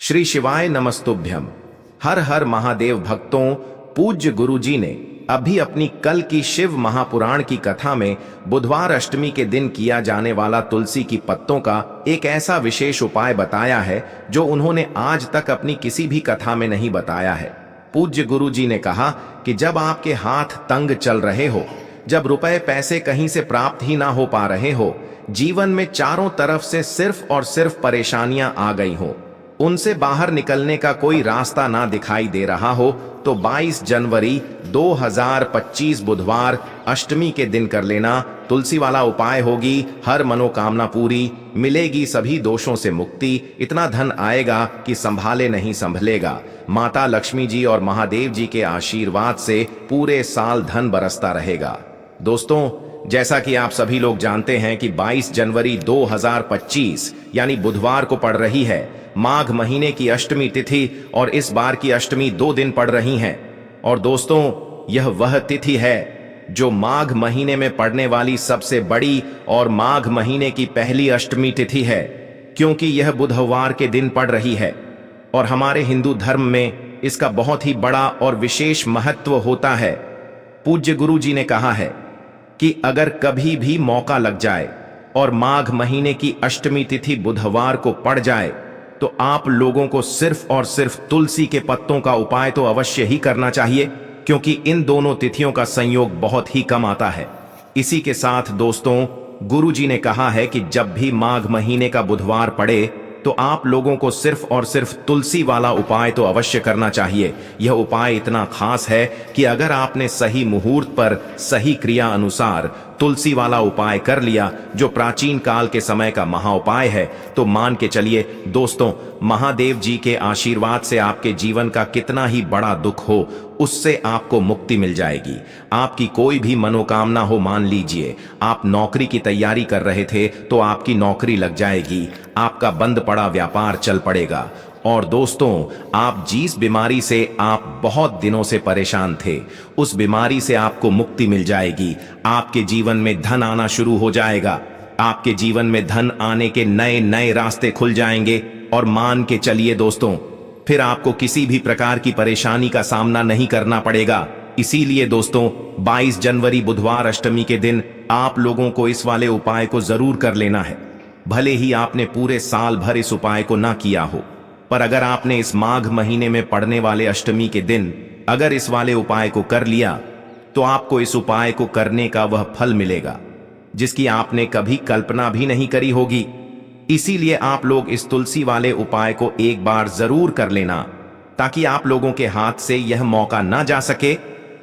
श्री शिवाय नमस्तुभ्यम। हर हर महादेव भक्तों, पूज्य गुरुजी ने अभी अपनी कल की शिव महापुराण की कथा में बुधवार अष्टमी के दिन किया जाने वाला तुलसी की पत्तों का एक ऐसा विशेष उपाय बताया है जो उन्होंने आज तक अपनी किसी भी कथा में नहीं बताया है। पूज्य गुरुजी ने कहा कि जब आपके हाथ तंग चल रहे हो, जब रुपए पैसे कहीं से प्राप्त ही ना हो पा रहे हो, जीवन में चारों तरफ से सिर्फ और सिर्फ परेशानियां आ गई हो, उनसे बाहर निकलने का कोई रास्ता ना दिखाई दे रहा हो, तो 22 जनवरी 2025 बुधवार अष्टमी के दिन कर लेना तुलसी वाला उपाय। होगी हर मनोकामना पूरी, मिलेगी सभी दोषों से मुक्ति, इतना धन आएगा कि संभाले नहीं संभलेगा। माता लक्ष्मी जी और महादेव जी के आशीर्वाद से पूरे साल धन बरसता रहेगा। दोस्तों, जैसा कि आप सभी लोग जानते हैं कि 22 जनवरी 2025 यानी बुधवार को पड़ रही है माघ महीने की अष्टमी तिथि, और इस बार की अष्टमी 2 दिन पड़ रही हैं। और दोस्तों, यह वह तिथि है जो माघ महीने में पड़ने वाली सबसे बड़ी और माघ महीने की पहली अष्टमी तिथि है, क्योंकि यह बुधवार के दिन पड़ रही है। और हमारे हिंदू धर्म में इसका बहुत ही बड़ा और विशेष महत्व होता है। पूज्य गुरु जी ने कहा है कि अगर कभी भी मौका लग जाए और माघ महीने की अष्टमी तिथि बुधवार को पड़ जाए, तो आप लोगों को सिर्फ और सिर्फ तुलसी के पत्तों का उपाय तो अवश्य ही करना चाहिए, क्योंकि इन दोनों तिथियों का संयोग बहुत ही कम आता है। इसी के साथ दोस्तों, गुरुजी ने कहा है कि जब भी माघ महीने का बुधवार पड़े तो आप लोगों को सिर्फ और सिर्फ तुलसी वाला उपाय तो अवश्य करना चाहिए। यह उपाय इतना खास है कि अगर आपने सही मुहूर्त पर सही क्रिया अनुसार तुलसी वाला उपाय कर लिया, जो प्राचीन काल के समय का महाउपाय है, तो मान के चलिए दोस्तों, महादेव जी के आशीर्वाद से आपके जीवन का कितना ही बड़ा दुख हो, उससे आपको मुक्ति मिल जाएगी। आपकी कोई भी मनोकामना हो, मान लीजिए आप नौकरी की तैयारी कर रहे थे तो आपकी नौकरी लग जाएगी, आपका बंद पड़ा व्यापार चल पड़ेगा। और दोस्तों, आप जिस बीमारी से आप बहुत दिनों से परेशान थे, उस बीमारी से आपको मुक्ति मिल जाएगी। आपके जीवन में धन आना शुरू हो जाएगा, आपके जीवन में धन आने के नए नए रास्ते खुल जाएंगे। और मान के चलिए दोस्तों, फिर आपको किसी भी प्रकार की परेशानी का सामना नहीं करना पड़ेगा। इसीलिए दोस्तों, 22 जनवरी बुधवार अष्टमी के दिन आप लोगों को इस वाले उपाय को जरूर कर लेना है। भले ही आपने पूरे साल भर इस उपाय को ना किया हो, पर अगर आपने इस माघ महीने में पड़ने वाले अष्टमी के दिन अगर इस वाले उपाय को कर लिया, तो आपको इस उपाय को करने का वह फल मिलेगा जिसकी आपने कभी कल्पना भी नहीं करी होगी। इसीलिए आप लोग इस तुलसी वाले उपाय को एक बार जरूर कर लेना, ताकि आप लोगों के हाथ से यह मौका ना जा सके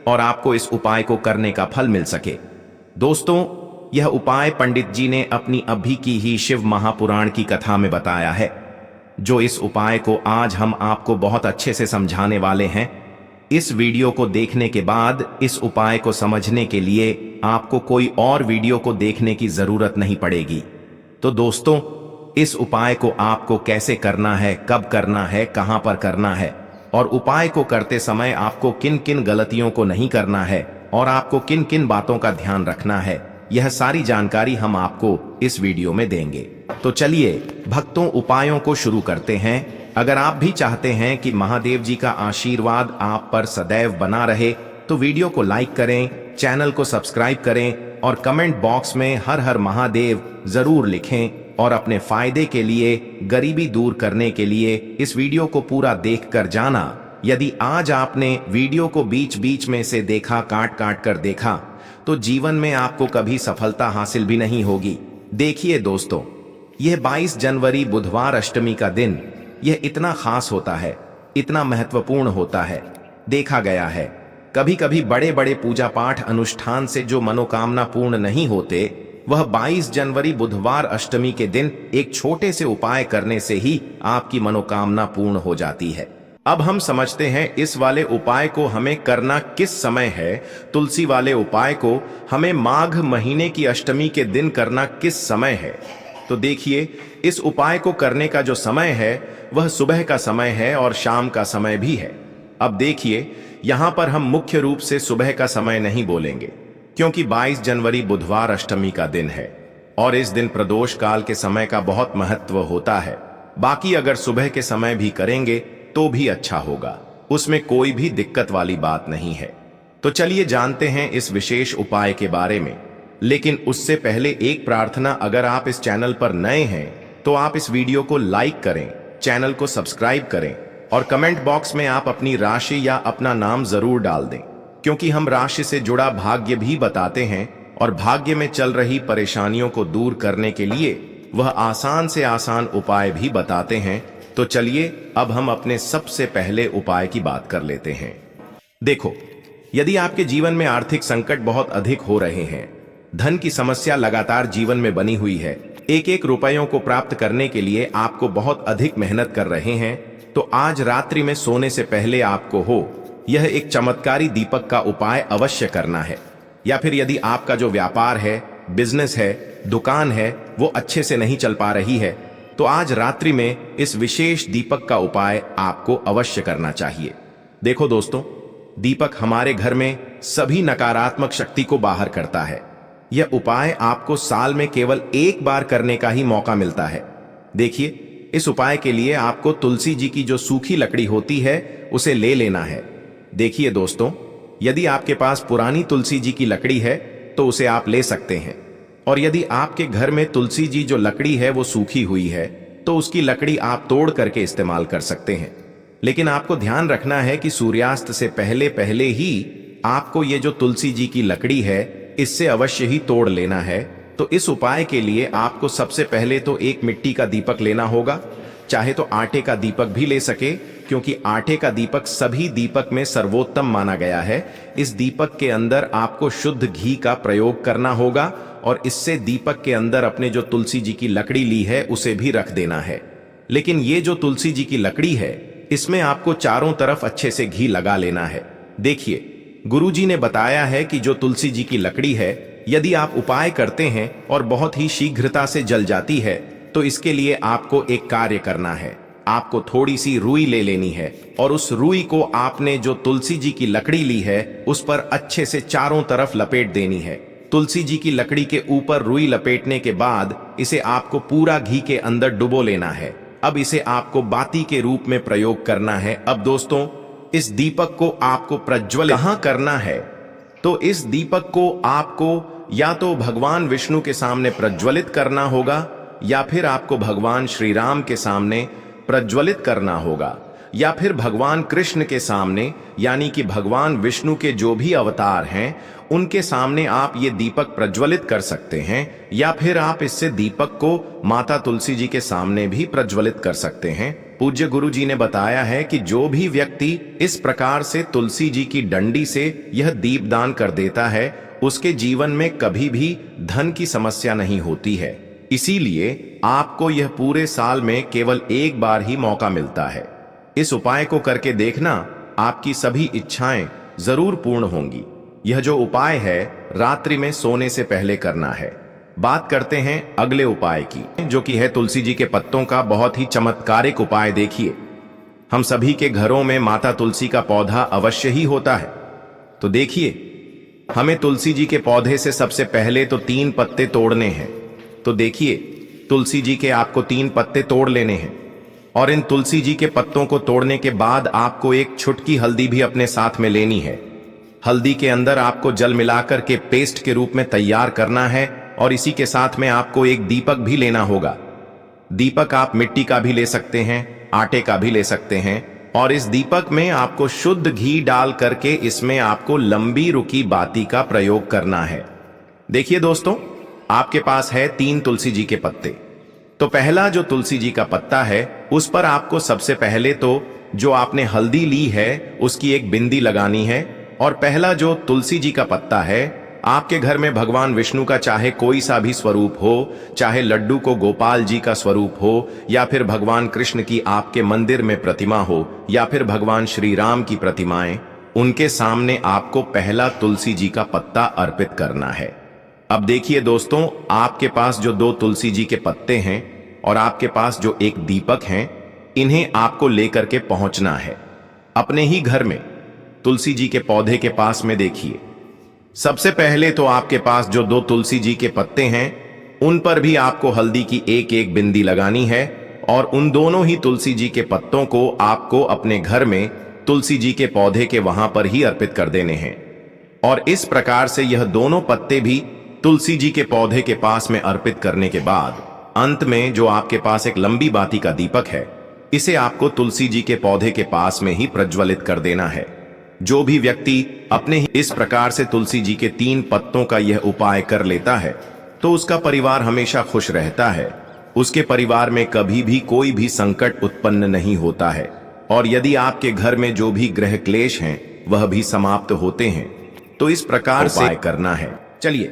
और आपको इस उपाय को करने का फल मिल सके। दोस्तों, यह उपाय पंडित जी ने अपनी अभी की ही शिव महापुराण की कथा में बताया है, जो इस उपाय को आज हम आपको बहुत अच्छे से समझाने वाले हैं। इस वीडियो को देखने के बाद इस उपाय को समझने के लिए आपको कोई और वीडियो को देखने की जरूरत नहीं पड़ेगी। तो दोस्तों, इस उपाय को आपको कैसे करना है, कब करना है, कहां पर करना है, और उपाय को करते समय आपको किन किन गलतियों को नहीं करना है, और आपको किन किन बातों का ध्यान रखना है, यह सारी जानकारी हम आपको इस वीडियो में देंगे। तो चलिए भक्तों, उपायों को शुरू करते हैं। अगर आप भी चाहते हैं कि महादेव जी का आशीर्वाद आप पर सदैव बना रहे, तो वीडियो को लाइक करें, चैनल को सब्सक्राइब करें और कमेंट बॉक्स में हर हर महादेव जरूर लिखें। और अपने फायदे के लिए, गरीबी दूर करने के लिए इस वीडियो को पूरा देख कर जाना। यदि आज आपने वीडियो को बीच बीच में से देखा, काट काट कर देखा, तो जीवन में आपको कभी सफलता हासिल भी नहीं होगी। देखिए दोस्तों, यह 22 जनवरी बुधवार अष्टमी का दिन यह इतना खास होता है, इतना महत्वपूर्ण होता है। देखा गया है कभी कभी बड़े बड़े पूजा पाठ अनुष्ठान से जो मनोकामना पूर्ण नहीं होते, वह 22 जनवरी बुधवार अष्टमी के दिन एक छोटे से उपाय करने से ही आपकी मनोकामना पूर्ण हो जाती है। अब हम समझते हैं इस वाले उपाय को हमें करना किस समय है। तुलसी वाले उपाय को हमें माघ महीने की अष्टमी के दिन करना किस समय है। तो देखिए, इस उपाय को करने का जो समय है वह सुबह का समय है और शाम का समय भी है। अब देखिए, यहां पर हम मुख्य रूप से सुबह का समय नहीं बोलेंगे, क्योंकि 22 जनवरी बुधवार अष्टमी का दिन है और इस दिन प्रदोष काल के समय का बहुत महत्व होता है। बाकी अगर सुबह के समय भी करेंगे तो भी अच्छा होगा, उसमें कोई भी दिक्कत वाली बात नहीं है। तो चलिए जानते हैं इस विशेष उपाय के बारे में। लेकिन उससे पहले एक प्रार्थना, अगर आप इस चैनल पर नए हैं तो आप इस वीडियो को लाइक करें, चैनल को सब्सक्राइब करें और कमेंट बॉक्स में आप अपनी राशि या अपना नाम जरूर डाल दें, क्योंकि हम राशि से जुड़ा भाग्य भी बताते हैं और भाग्य में चल रही परेशानियों को दूर करने के लिए वह आसान से आसान उपाय भी बताते हैं। तो चलिए अब हम अपने सबसे पहले उपाय की बात कर लेते हैं। देखो, यदि आपके जीवन में आर्थिक संकट बहुत अधिक हो रहे हैं, धन की समस्या लगातार जीवन में बनी हुई है, एक एक रुपयों को प्राप्त करने के लिए आपको बहुत अधिक मेहनत कर रहे हैं, तो आज रात्रि में सोने से पहले आपको यह एक चमत्कारी दीपक का उपाय अवश्य करना है। या फिर यदि आपका जो व्यापार है, बिजनेस है, दुकान है, वो अच्छे से नहीं चल पा रही है, तो आज रात्रि में इस विशेष दीपक का उपाय आपको अवश्य करना चाहिए। देखो दोस्तों, दीपक हमारे घर में सभी नकारात्मक शक्ति को बाहर करता है। यह उपाय आपको साल में केवल एक बार करने का ही मौका मिलता है। देखिए, इस उपाय के लिए आपको तुलसी जी की जो सूखी लकड़ी होती है उसे ले लेना है। देखिए दोस्तों, यदि आपके पास पुरानी तुलसी जी की लकड़ी है तो उसे आप ले सकते हैं, और यदि आपके घर में तुलसी जी जो लकड़ी है वो सूखी हुई है तो उसकी लकड़ी आप तोड़ करके इस्तेमाल कर सकते हैं। लेकिन आपको ध्यान रखना है कि सूर्यास्त से पहले पहले ही आपको ये जो तुलसी जी की लकड़ी है इससे अवश्य ही तोड़ लेना है। तो इस उपाय के लिए आपको सबसे पहले तो एक मिट्टी का दीपक लेना होगा, चाहे तो आटे का दीपक भी ले सके, क्योंकि आटे का दीपक सभी दीपक में सर्वोत्तम माना गया है। इस दीपक के अंदर आपको शुद्ध घी का प्रयोग करना होगा और इससे दीपक के अंदर अपने जो तुलसी जी की लकड़ी ली है उसे भी रख देना है। लेकिन ये जो तुलसी जी की लकड़ी है इसमें आपको चारों तरफ अच्छे से घी लगा लेना है। देखिए, गुरुजी ने बताया है कि जो तुलसी जी की लकड़ी है, यदि आप उपाय करते हैं और बहुत ही शीघ्रता से जल जाती है, तो इसके लिए आपको एक कार्य करना है। आपको थोड़ी सी रुई ले लेनी है और उस रुई को आपने जो तुलसी जी की लकड़ी ली है उस पर अच्छे से चारों तरफ लपेट देनी है। तुलसी जी की लकड़ी के ऊपर रुई लपेटने के बाद इसे आपको पूरा घी के अंदर डुबो लेना है। अब इसे आपको बाती के रूप में प्रयोग करना है। अब दोस्तों, इस दीपक को आपको प्रज्वलित कहाँ करना है? तो इस दीपक को आपको या तो भगवान विष्णु के सामने प्रज्वलित करना होगा, या फिर आपको भगवान श्री राम के सामने प्रज्वलित करना होगा, या फिर भगवान कृष्ण के सामने, यानी कि भगवान विष्णु के जो भी अवतार हैं उनके सामने आप ये दीपक प्रज्वलित कर सकते हैं, या फिर आप इससे दीपक को माता तुलसी जी के सामने भी प्रज्वलित कर सकते हैं। पूज्य गुरु जी ने बताया है कि जो भी व्यक्ति इस प्रकार से तुलसी जी की डंडी से यह दीपदान कर देता है उसके जीवन में कभी भी धन की समस्या नहीं होती है। इसीलिए आपको यह पूरे साल में केवल एक बार ही मौका मिलता है। इस उपाय को करके देखना, आपकी सभी इच्छाएं जरूर पूर्ण होंगी। यह जो उपाय है रात्रि में सोने से पहले करना है। बात करते हैं अगले उपाय की, जो कि है तुलसी जी के पत्तों का बहुत ही चमत्कारिक उपाय। देखिए, हम सभी के घरों में माता तुलसी का पौधा अवश्य ही होता है। तो देखिए, हमें तुलसी जी के पौधे से सबसे पहले तो 3 पत्ते तोड़ने हैं। तो देखिए, तुलसी जी के आपको 3 पत्ते तोड़ लेने हैं, और इन तुलसी जी के पत्तों को तोड़ने के बाद आपको एक छुटकी हल्दी भी अपने साथ में लेनी है। हल्दी के अंदर आपको जल मिलाकर के पेस्ट के रूप में तैयार करना है, और इसी के साथ में आपको एक दीपक भी लेना होगा। दीपक आप मिट्टी का भी ले सकते हैं, आटे का भी ले सकते हैं, और इस दीपक में आपको शुद्ध घी डाल करके इसमें आपको लंबी रुकी बाती का प्रयोग करना है। देखिए दोस्तों, आपके पास है 3 तुलसी जी के पत्ते। तो पहला जो तुलसी जी का पत्ता है उस पर आपको सबसे पहले तो जो आपने हल्दी ली है उसकी एक बिंदी लगानी है, और पहला जो तुलसी जी का पत्ता है, आपके घर में भगवान विष्णु का चाहे कोई सा भी स्वरूप हो, चाहे लड्डू को गोपाल जी का स्वरूप हो, या फिर भगवान कृष्ण की आपके मंदिर में प्रतिमा हो, या फिर भगवान श्री राम की प्रतिमाएं, उनके सामने आपको पहला तुलसी जी का पत्ता अर्पित करना है। अब देखिए दोस्तों, आपके पास जो 2 तुलसी जी के पत्ते हैं और आपके पास जो एक दीपक हैं, इन्हें आपको लेकर के पहुंचना है अपने ही घर में तुलसी जी के पौधे के पास में। देखिए, सबसे पहले तो आपके पास जो 2 तुलसी जी के पत्ते हैं उन पर भी आपको हल्दी की एक एक बिंदी लगानी है, और उन दोनों ही तुलसी जी के पत्तों को आपको अपने घर में तुलसी जी के पौधे के वहां पर ही अर्पित कर देने हैं। और इस प्रकार से यह दोनों पत्ते भी तुलसी जी के पौधे के पास में अर्पित करने के बाद अंत में जो आपके पास एक लंबी बाती का दीपक है, इसे आपको तुलसी जी के पौधे के पास में ही प्रज्वलित कर देना है। जो भी व्यक्ति अपने ही इस प्रकार से तुलसी जी के 3 पत्तों का यह उपाय कर लेता है तो उसका परिवार हमेशा खुश रहता है, उसके परिवार में कभी भी कोई भी संकट उत्पन्न नहीं होता है, और यदि आपके घर में जो भी ग्रह क्लेश हैं वह भी समाप्त होते हैं। तो इस प्रकार से उपाय करना है। चलिए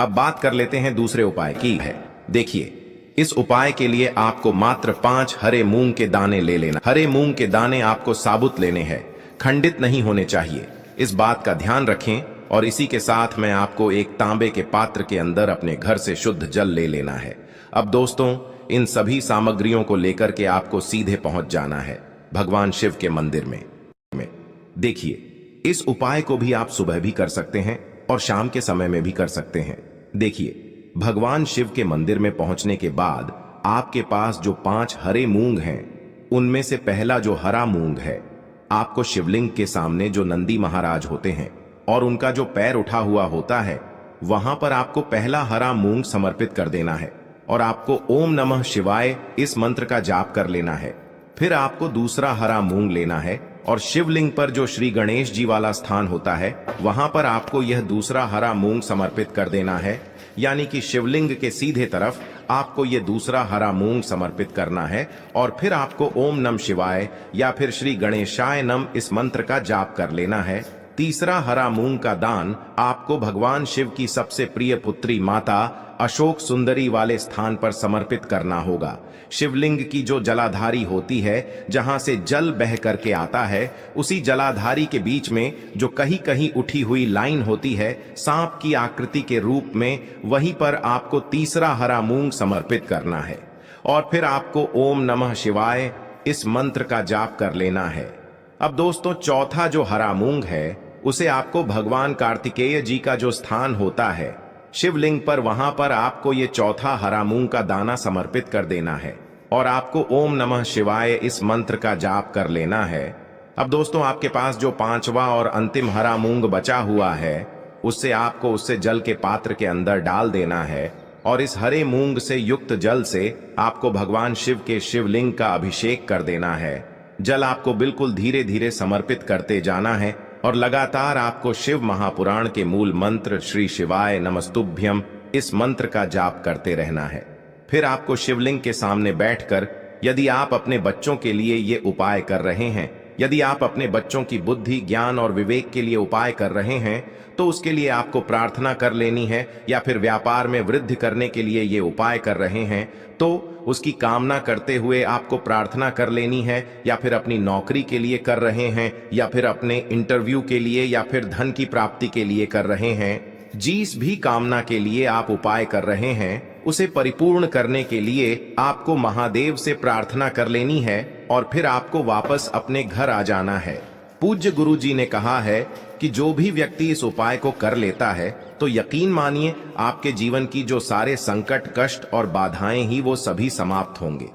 अब बात कर लेते हैं दूसरे उपाय की है। देखिए, इस उपाय के लिए आपको मात्र 5 हरे मूंग के दाने ले लेना। हरे मूंग के दाने आपको साबुत लेने हैं, खंडित नहीं होने चाहिए, इस बात का ध्यान रखें। और इसी के साथ मैं आपको एक तांबे के पात्र के अंदर अपने घर से शुद्ध जल ले लेना है। अब दोस्तों, इन सभी सामग्रियों को लेकर के आपको सीधे पहुंच जाना है भगवान शिव के मंदिर में। देखिए, इस उपाय को भी आप सुबह भी कर सकते हैं और शाम के समय में भी कर सकते हैं। देखिए, भगवान शिव के मंदिर में पहुंचने के बाद आपके पास जो 5 हरे मूंग हैं, उनमें से पहला जो हरा मूंग है, आपको शिवलिंग के सामने जो नंदी महाराज होते हैं और उनका जो पैर उठा हुआ होता है, वहां पर आपको पहला हरा मूंग समर्पित कर देना है और आपको ओम नमः शिवाय इस मंत्र का जाप कर लेना है। फिर आपको दूसरा हरा मूंग लेना है और शिवलिंग पर जो श्री गणेश जी वाला स्थान होता है, वहां पर आपको यह दूसरा हरा मूंग समर्पित कर देना है। यानी कि शिवलिंग के सीधे तरफ आपको यह दूसरा हरा मूंग समर्पित करना है और फिर आपको ओम नमः शिवाय या फिर श्री गणेशाय नम इस मंत्र का जाप कर लेना है। तीसरा हरा मूंग का दान आपको भगवान शिव की सबसे प्रिय पुत्री माता अशोक सुंदरी वाले स्थान पर समर्पित करना होगा। शिवलिंग की जो जलाधारी होती है, जहां से जल बह करके आता है, उसी जलाधारी के बीच में जो कहीं कहीं उठी हुई लाइन होती है सांप की आकृति के रूप में, वहीं पर आपको तीसरा हरा मूंग समर्पित करना है और फिर आपको ओम नमः शिवाय इस मंत्र का जाप कर लेना है। अब दोस्तों, चौथा जो हरा मूंग है, उसे आपको भगवान कार्तिकेय जी का जो स्थान होता है शिवलिंग पर, वहां पर आपको ये चौथा हरा मूंग का दाना समर्पित कर देना है और आपको ओम नमः शिवाय इस मंत्र का जाप कर लेना है। अब दोस्तों, आपके पास जो 5वां और अंतिम हरा मूंग बचा हुआ है, उससे जल के पात्र के अंदर डाल देना है और इस हरे मूंग से युक्त जल से आपको भगवान शिव के शिवलिंग का अभिषेक कर देना है। जल आपको बिल्कुल धीरे धीरे समर्पित करते जाना है और लगातार आपको शिव महापुराण के मूल मंत्र श्री शिवाय नमस्तुभ्यम इस मंत्र का जाप करते रहना है। फिर आपको शिवलिंग के सामने बैठकर, यदि आप अपने बच्चों के लिए ये उपाय कर रहे हैं, यदि आप अपने बच्चों की बुद्धि, ज्ञान और विवेक के लिए उपाय कर रहे हैं, तो उसके लिए आपको प्रार्थना कर लेनी है, या फिर व्यापार में वृद्धि करने के लिए ये उपाय कर रहे हैं तो उसकी कामना करते हुए आपको प्रार्थना कर लेनी है, या फिर अपनी नौकरी के लिए कर रहे हैं, या फिर अपने इंटरव्यू के लिए, या फिर धन की प्राप्ति के लिए कर रहे हैं। जिस भी कामना के लिए आप उपाय कर रहे हैं, उसे परिपूर्ण करने के लिए आपको महादेव से प्रार्थना कर लेनी है और फिर आपको वापस अपने घर आ जाना है। पूज्य गुरु जी ने कहा है कि जो भी व्यक्ति इस उपाय को कर लेता है, तो यकीन मानिए आपके जीवन की जो सारे संकट, कष्ट और बाधाएं ही वो सभी समाप्त होंगे।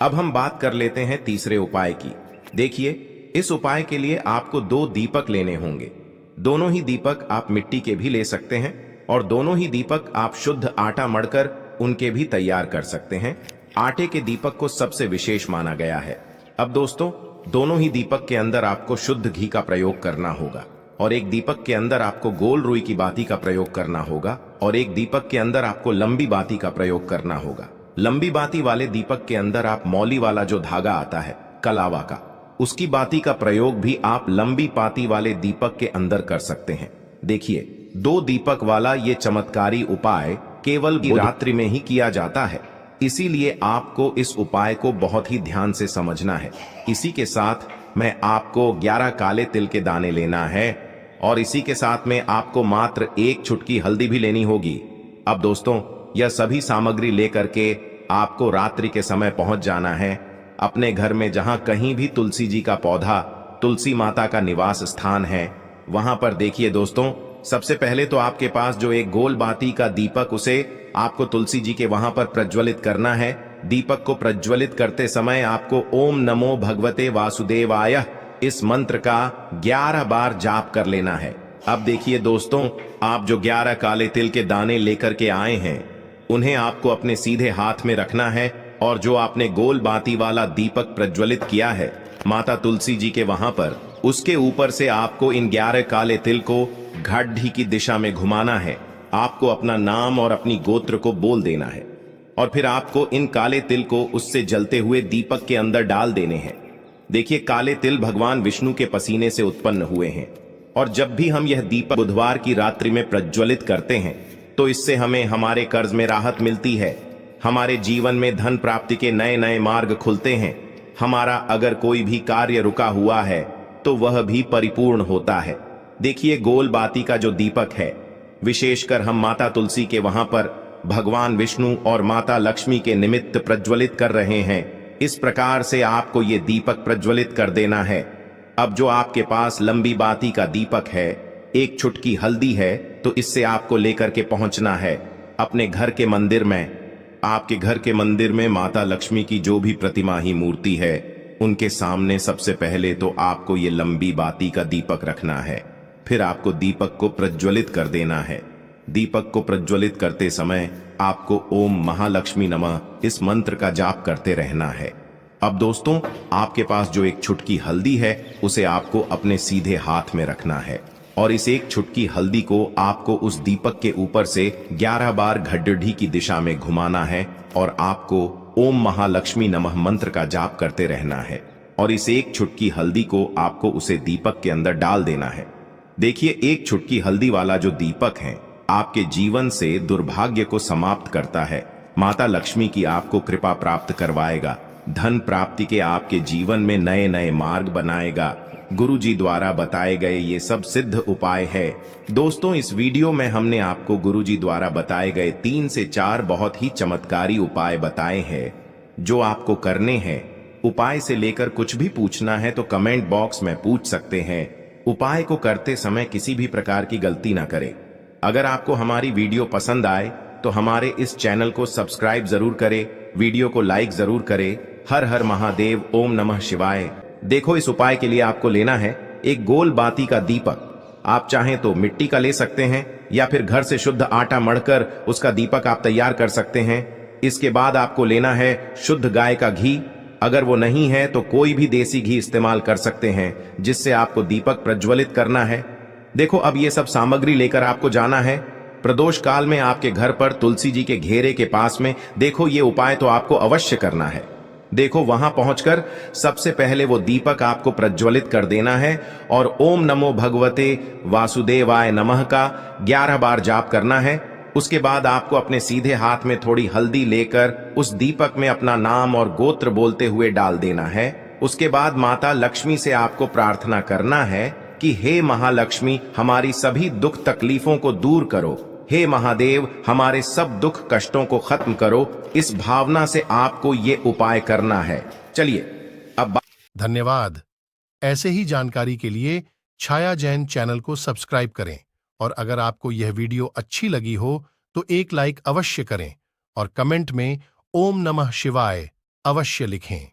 अब हम बात कर लेते हैं तीसरे उपाय की। देखिए, इस उपाय के लिए आपको 2 दीपक लेने होंगे। दोनों ही दीपक आप मिट्टी के भी ले सकते हैं और दोनों ही दीपक आप शुद्ध आटा मढ़कर उनके भी तैयार कर सकते हैं। आटे के दीपक को सबसे विशेष माना गया है। अब दोस्तों, दोनों ही दीपक के अंदर आपको शुद्ध घी का प्रयोग करना होगा और एक दीपक के अंदर आपको गोल रुई की बाती का प्रयोग करना होगा और एक दीपक के अंदर आपको लंबी बाती का प्रयोग करना होगा। लंबी बाती वाले दीपक के अंदर आप मौली वाला जो धागा आता है कलावा का, उसकी बाती का प्रयोग भी आप लंबी बाती वाले दीपक के अंदर कर सकते हैं। देखिए, 2 दीपक वाला ये चमत्कारी उपाय केवल रात्रि में ही किया जाता है, इसीलिए आपको इस उपाय को बहुत ही ध्यान से समझना है। इसी के साथ मैं आपको 11 काले तिल के दाने लेना है और इसी के साथ में आपको मात्र 1 चुटकी हल्दी भी लेनी होगी। अब दोस्तों, यह सभी सामग्री लेकर के आपको रात्रि के समय पहुंच जाना है अपने घर में, जहां कहीं भी तुलसी जी का पौधा, तुलसी माता का निवास स्थान है, वहां पर देखिए दोस्तों, सबसे पहले तो आपके पास जो एक गोल बाती का दीपक, उसे आपको तुलसी जी के वहां पर प्रज्वलित करना है। दीपक को प्रज्वलित करते समय आपको ओम नमो भगवते वासुदेवाय इस मंत्र का 11 बार जाप कर लेना है। अब देखिए दोस्तों, आप जो 11 काले तिल के दाने लेकर के आए हैं उन्हें आपको अपने सीधे हाथ में रखना है, और जो आपने गोल बाती वाला दीपक प्रज्वलित किया है माता तुलसी जी के वहां पर, उसके ऊपर से आपको इन 11 काले तिल को घाटी की दिशा में घुमाना है। आपको अपना नाम और अपनी गोत्र को बोल देना है, और फिर आपको इन काले तिल को उससे जलते हुए दीपक के अंदर डाल देने हैं। देखिए, काले तिल भगवान विष्णु के पसीने से उत्पन्न हुए हैं, और जब भी हम यह दीपक बुधवार की रात्रि में प्रज्वलित करते हैं तो इससे हमें हमारे कर्ज में राहत मिलती है, हमारे जीवन में धन प्राप्ति के नए नए मार्ग खुलते हैं, हमारा अगर कोई भी कार्य रुका हुआ है तो वह भी परिपूर्ण होता है। देखिए, गोल बाती का जो दीपक है, विशेषकर हम माता तुलसी के वहां पर भगवान विष्णु और माता लक्ष्मी के निमित्त प्रज्वलित कर रहे हैं। इस प्रकार से आपको ये दीपक प्रज्वलित कर देना है। अब जो आपके पास लंबी बाती का दीपक है, एक चुटकी हल्दी है, तो इससे आपको लेकर के पहुंचना है अपने घर के मंदिर में। आपके घर के मंदिर में माता लक्ष्मी की जो भी प्रतिमा ही मूर्ति है, उनके सामने सबसे पहले तो आपको ये लंबी बाती का दीपक रखना है। फिर आपको दीपक को प्रज्वलित कर देना है। दीपक को प्रज्वलित करते समय आपको ओम महालक्ष्मी नमः इस मंत्र का जाप करते रहना है। अब दोस्तों, आपके पास जो एक चुटकी हल्दी है उसे आपको अपने सीधे हाथ में रखना है, और इस एक चुटकी हल्दी को आपको उस दीपक के ऊपर से 11 बार घड्डी की दिशा में घुमाना है, और आपको ओम महालक्ष्मी नमः मंत्र का जाप करते रहना है, और इस एक चुटकी हल्दी को आपको उसे दीपक के अंदर डाल देना है। देखिए, एक चुटकी हल्दी वाला जो दीपक है आपके जीवन से दुर्भाग्य को समाप्त करता है, माता लक्ष्मी की आपको कृपा प्राप्त करवाएगा, धन प्राप्ति के आपके जीवन में नए नए मार्ग बनाएगा। गुरु जी द्वारा बताए गए ये सब सिद्ध उपाय है। दोस्तों, इस वीडियो में हमने आपको गुरु जी द्वारा बताए गए 3 से 4 बहुत ही चमत्कारी उपाय बताए हैं जो आपको करने हैं। उपाय से लेकर कुछ भी पूछना है तो कमेंट बॉक्स में पूछ सकते हैं। उपाय को करते समय किसी भी प्रकार की गलती ना करें। अगर आपको हमारी वीडियो पसंद आए तो हमारे इस चैनल को सब्सक्राइब जरूर करें, वीडियो को लाइक जरूर करें। हर हर महादेव, ओम नमः शिवाय। देखो, इस उपाय के लिए आपको लेना है एक गोल बाती का दीपक। आप चाहें तो मिट्टी का ले सकते हैं, या फिर घर से शुद्ध आटा मढ़कर उसका दीपक आप तैयार कर सकते हैं। इसके बाद आपको लेना है शुद्ध गाय का घी। अगर वो नहीं है तो कोई भी देसी घी इस्तेमाल कर सकते हैं, जिससे आपको दीपक प्रज्वलित करना है। देखो, अब ये सब सामग्री लेकर आपको जाना है प्रदोष काल में आपके घर पर तुलसी जी के घेरे के पास में। देखो, ये उपाय तो आपको अवश्य करना है। देखो, वहां पहुंचकर सबसे पहले वो दीपक आपको प्रज्वलित कर देना है, और ओम नमो भगवते वासुदेवाय नमः का 11 बार जाप करना है। उसके बाद आपको अपने सीधे हाथ में थोड़ी हल्दी लेकर उस दीपक में अपना नाम और गोत्र बोलते हुए डाल देना है। उसके बाद माता लक्ष्मी से आपको प्रार्थना करना है कि हे महालक्ष्मी, हमारी सभी दुख तकलीफों को दूर करो। हे महादेव, हमारे सब दुख कष्टों को खत्म करो। इस भावना से आपको ये उपाय करना है। चलिए अब धन्यवाद। ऐसे ही जानकारी के लिए छाया जैन चैनल को सब्सक्राइब करें, और अगर आपको यह वीडियो अच्छी लगी हो तो एक लाइक अवश्य करें, और कमेंट में ओम नमः शिवाय अवश्य लिखें।